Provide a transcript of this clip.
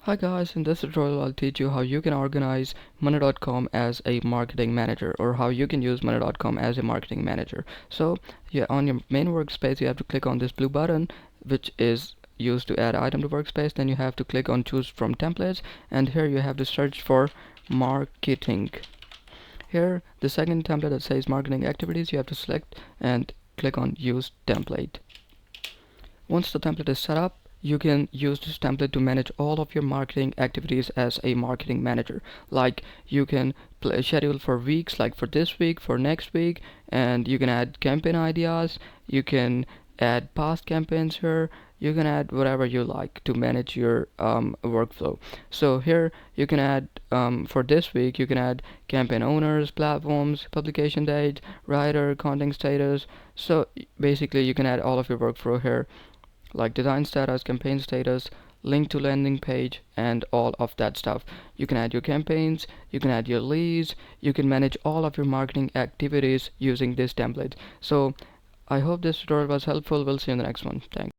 Hi guys, in this tutorial I'll teach you how you can organize money.com as a marketing manager, or how you can use money.com as a marketing manager. So yeah, on your main workspace you have to click on this blue button, which is used to add item to workspace. Then you have to click on choose from templates, and here you have to search for marketing. Here the second template that says marketing activities, you have to select and click on use template. Once the template is set up, you can use this template to manage all of your marketing activities as a marketing manager. Like you can schedule for weeks, like for this week, for next week, and you can add campaign ideas, you can add past campaigns here, you can add whatever you like to manage your workflow. So here you can add, for this week, you can add campaign owners, platforms, publication date, writer, content status. So basically you can add all of your workflow here, like design status, campaign status, link to landing page, and all of that stuff. You can add your campaigns, you can add your leads, you can manage all of your marketing activities using this template. So I hope this tutorial was helpful. We'll see you in the next one. Thanks.